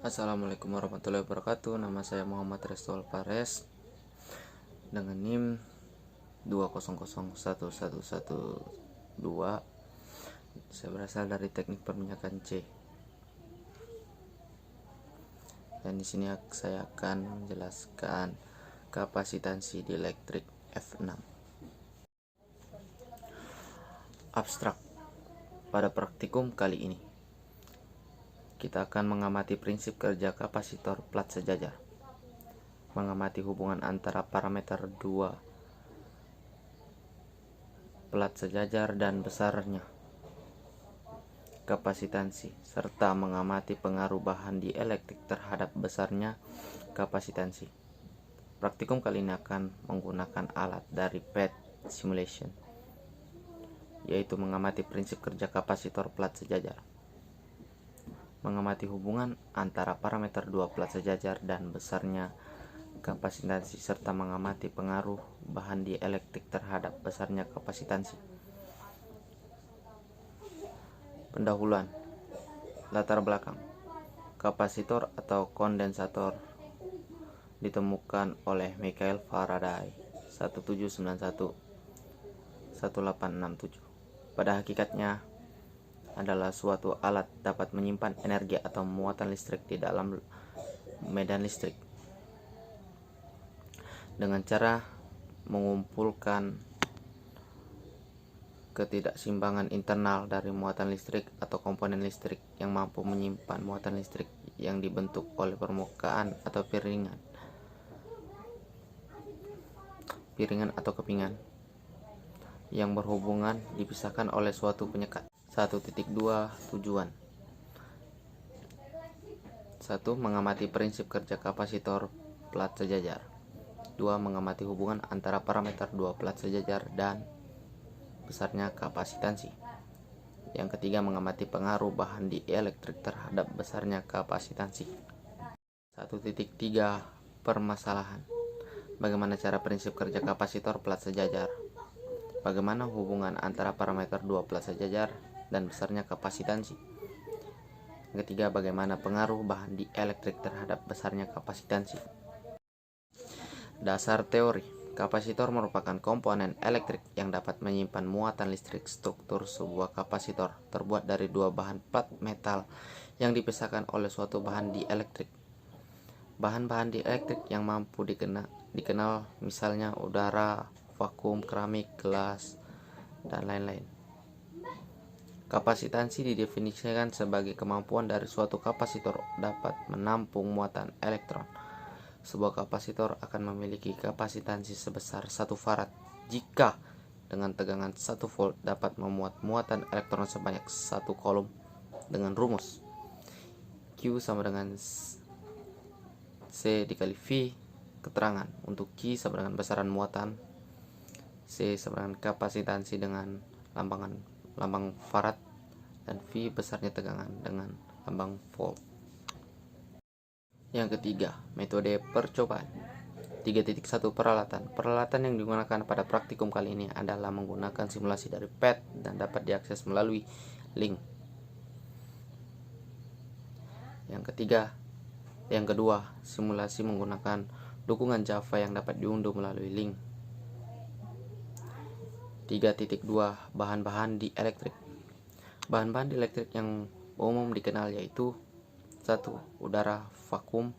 Assalamualaikum warahmatullahi wabarakatuh. Nama saya Muhammad Resto Alvarez dengan NIM 2001112. Saya berasal dari Teknik Perminyakan C. Dan di sini saya akan menjelaskan kapasitansi dieelektrik F6. Abstrak. Pada praktikum kali ini kita akan mengamati prinsip kerja kapasitor plat sejajar, mengamati hubungan antara parameter 2 plat sejajar dan besarnya kapasitansi, serta mengamati pengaruh bahan dieelektrik terhadap besarnya kapasitansi. Praktikum kali ini akan menggunakan alat dari PET simulation, yaitu mengamati prinsip kerja kapasitor plat sejajar, mengamati hubungan antara parameter 2 plat sejajar dan besarnya kapasitansi, serta mengamati pengaruh bahan dieelektrik terhadap besarnya kapasitansi. Pendahuluan. Latar belakang. Kapasitor atau kondensator ditemukan oleh Michael Faraday 1791-1867. Pada hakikatnya adalah suatu alat dapat menyimpan energi atau muatan listrik di dalam medan listrik dengan cara mengumpulkan ketidakseimbangan internal dari muatan listrik atau komponen listrik yang mampu menyimpan muatan listrik yang dibentuk oleh permukaan atau piringan atau kepingan yang berhubungan dipisahkan oleh suatu penyekat. 1.2 Tujuan. 1. Mengamati prinsip kerja kapasitor plat sejajar. 2. Mengamati hubungan antara parameter 2 plat sejajar dan besarnya kapasitansi. Yang ketiga, mengamati pengaruh bahan dieelektrik terhadap besarnya kapasitansi. 1.3 Permasalahan. Bagaimana cara prinsip kerja kapasitor plat sejajar? Bagaimana hubungan antara parameter 2 plat sejajar dan besarnya kapasitansi? Yang ketiga, bagaimana pengaruh bahan dieelektrik terhadap besarnya kapasitansi? Dasar teori. Kapasitor merupakan komponen elektrik yang dapat menyimpan muatan listrik. Struktur sebuah kapasitor terbuat dari dua bahan plat metal yang dipisahkan oleh suatu bahan dieelektrik. Bahan-bahan dieelektrik yang mampu dikenal misalnya udara, vakum, keramik, gelas, dan lain-lain. Kapasitansi didefinisikan sebagai kemampuan dari suatu kapasitor dapat menampung muatan elektron. Sebuah kapasitor akan memiliki kapasitansi sebesar 1 farad jika dengan tegangan 1 volt dapat memuat muatan elektron sebanyak 1 kolom dengan rumus Q sama dengan C dikali V. Keterangan untuk Q sama dengan besaran muatan, C sama dengan kapasitansi dengan lambang farad, dan V besarnya tegangan dengan lambang volt. Yang ketiga, metode percobaan. 3.1 Peralatan yang digunakan pada praktikum kali ini adalah menggunakan simulasi dari PET dan dapat diakses melalui link. Yang kedua, simulasi menggunakan dukungan Java yang dapat diunduh melalui link. 3.2 Bahan-bahan dieelektrik. Bahan-bahan dieelektrik yang umum dikenal yaitu 1. Udara, vakum.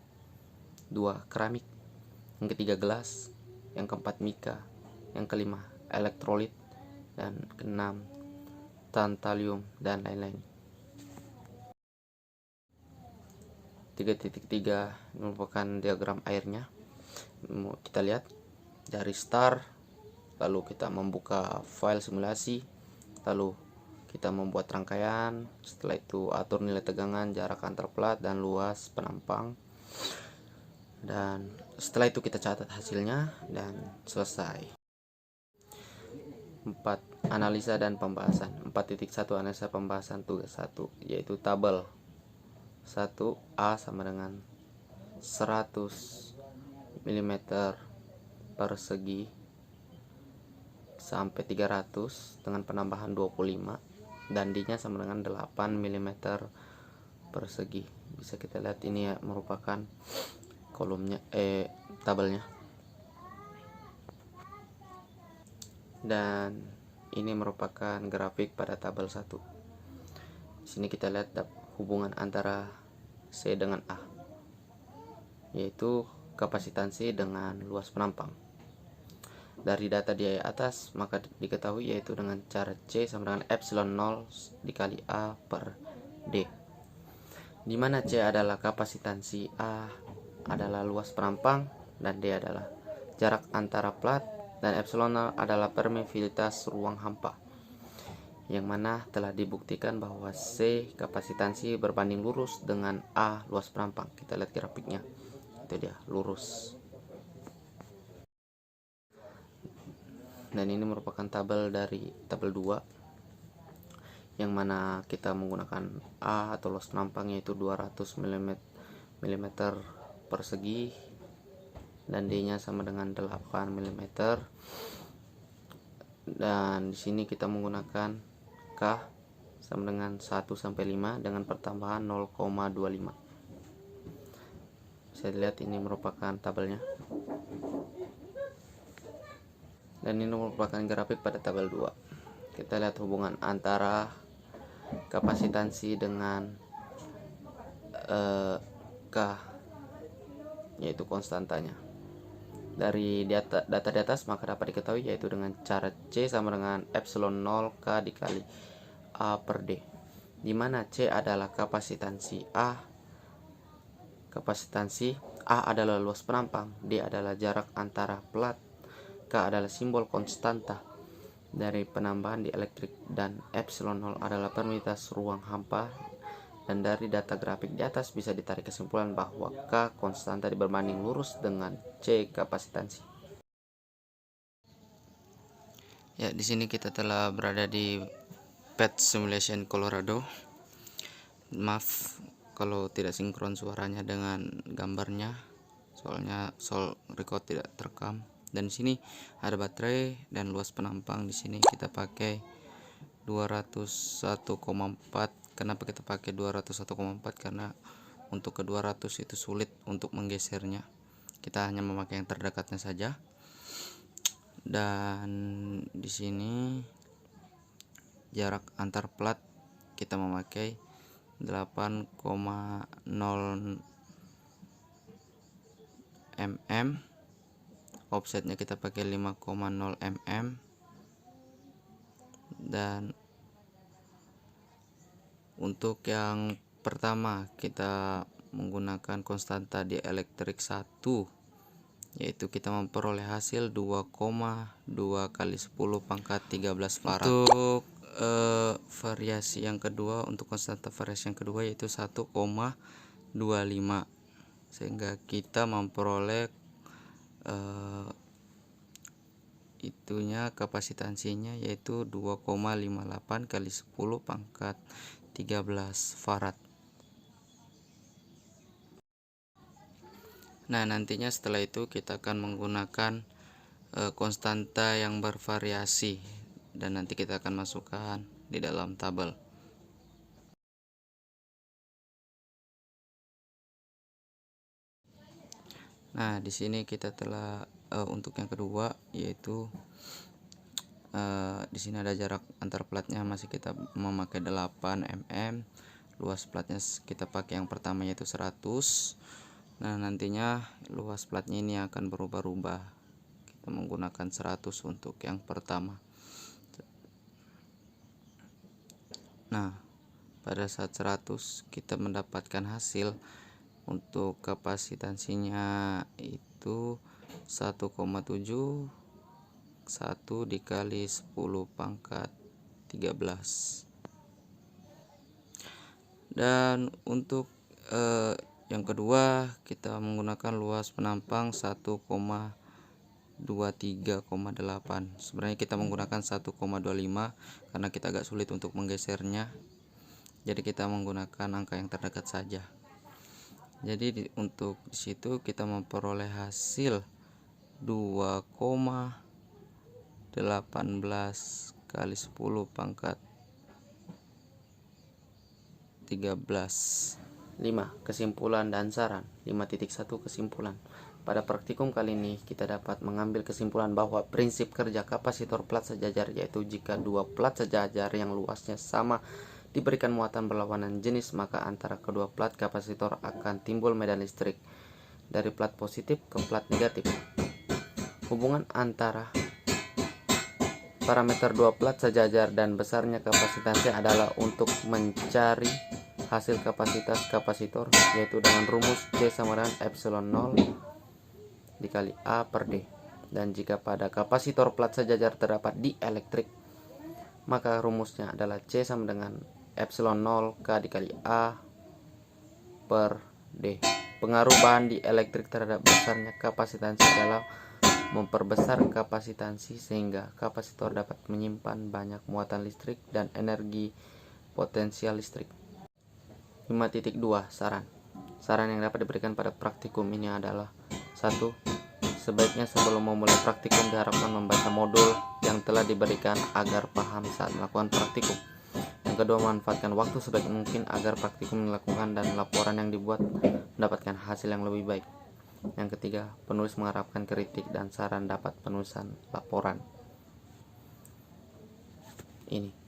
2. Keramik. Yang ketiga, gelas. Yang keempat, mika. Yang kelima, elektrolit. Dan keenam, tantalium, dan lain-lain. 3.3 merupakan diagram airnya. Kita lihat dari start, lalu kita membuka file simulasi, lalu kita membuat rangkaian. Setelah itu atur nilai tegangan, jarak antar plat, dan luas penampang. Dan setelah itu kita catat hasilnya dan selesai. 4. Analisa dan pembahasan. 4.1 Analisa pembahasan tugas 1, yaitu tabel 1. A sama dengan 100 mm persegi sampai 300 dengan penambahan 25, dan D nya sama dengan 8 mm persegi. bisa kita lihat ini ya merupakan kolomnya tabelnya, dan ini merupakan grafik pada tabel 1. Di sini kita lihat hubungan antara C dengan A, yaitu kapasitansi dengan luas penampang. Dari data di atas maka diketahui yaitu dengan cara C sama dengan epsilon 0 dikali A per D, di mana C adalah kapasitansi, A adalah luas penampang, dan D adalah jarak antara plat, dan epsilon 0 adalah permeabilitas ruang hampa, yang mana telah dibuktikan bahwa C kapasitansi berbanding lurus dengan A luas penampang. Kita lihat grafiknya, itu dia lurus. Dan ini merupakan tabel dari tabel 2, yang mana kita menggunakan A atau luas penampang yaitu 200 mm persegi, dan D nya sama dengan 8 mm, dan di sini kita menggunakan K sama dengan 1 sampai 5 dengan pertambahan 0,25. Bisa dilihat ini merupakan tabelnya, dan ini merupakan grafik pada tabel 2. Kita lihat hubungan antara kapasitansi dengan K, yaitu konstantanya. Dari data di atas maka dapat diketahui yaitu dengan cara C sama dengan epsilon 0 K dikali A per D, di mana C adalah kapasitansi A, adalah luas penampang, D adalah jarak antara plat, K adalah simbol konstanta dari penambahan dielektrik, dan epsilon 0 adalah permeabilitas ruang hampa. Dan dari data grafik di atas bisa ditarik kesimpulan bahwa K konstanta berbanding lurus dengan C kapasitansi. Ya, di sini kita telah berada di PET Simulation Colorado. Maaf kalau tidak sinkron suaranya dengan gambarnya, soalnya soul record tidak terekam. Dan di sini ada baterai dan luas penampang. Di sini kita pakai 201,4. Kenapa kita pakai 201,4? Karena untuk ke 200 itu sulit untuk menggesernya. Kita hanya memakai yang terdekatnya saja. Dan di sini jarak antar plat kita memakai 8,0 mm. Offsetnya kita pakai 5,0 mm. Dan untuk yang pertama kita menggunakan konstanta dielektrik 1, yaitu kita memperoleh hasil 2,2 kali 10 pangkat 13 farad. Untuk variasi yang kedua, untuk konstanta variasi yang kedua yaitu 1,25, sehingga kita memperoleh itunya kapasitansinya yaitu 2,58 kali 10 pangkat 13 farad. Nah, nantinya setelah itu kita akan menggunakan konstanta yang bervariasi, dan nanti kita akan masukkan di dalam tabel. Nah, di sini kita telah untuk yang kedua yaitu di sini ada jarak antar platnya masih kita memakai 8 mm. Luas platnya kita pakai yang pertama yaitu 100. Nah, nantinya luas platnya ini akan berubah-ubah. Kita menggunakan 100 untuk yang pertama. Nah, pada saat 100 kita mendapatkan hasil untuk kapasitansinya itu 1,7 1 dikali 10 pangkat 13. Dan untuk yang kedua kita menggunakan luas penampang 1,23,8. Sebenarnya kita menggunakan 1,25 karena kita agak sulit untuk menggesernya, jadi kita menggunakan angka yang terdekat saja. Jadi untuk disitu kita memperoleh hasil 2,18 kali 10 pangkat 13 5. Kesimpulan dan saran. 5.1 kesimpulan. Pada praktikum kali ini kita dapat mengambil kesimpulan bahwa prinsip kerja kapasitor plat sejajar yaitu jika dua plat sejajar yang luasnya sama diberikan muatan berlawanan jenis, maka antara kedua plat kapasitor akan timbul medan listrik dari plat positif ke plat negatif. Hubungan antara parameter dua plat sejajar dan besarnya kapasitansinya adalah untuk mencari hasil kapasitas kapasitor, yaitu dengan rumus C sama dengan epsilon 0 dikali A per D. Dan jika pada kapasitor plat sejajar terdapat dielektrik, maka rumusnya adalah C sama dengan epsilon 0 K dikali A per D. Pengaruh bahan dielektrik terhadap besarnya kapasitansi adalah memperbesar kapasitansi sehingga kapasitor dapat menyimpan banyak muatan listrik dan energi potensial listrik. 5.2 Saran. Saran yang dapat diberikan pada praktikum ini adalah 1. Sebaiknya sebelum memulai praktikum diharapkan membaca modul yang telah diberikan agar paham saat melakukan praktikum. Yang kedua, manfaatkan waktu sebaik mungkin agar praktikum dilakukan dan laporan yang dibuat mendapatkan hasil yang lebih baik. Yang ketiga, penulis mengharapkan kritik dan saran dapat penulisan laporan ini.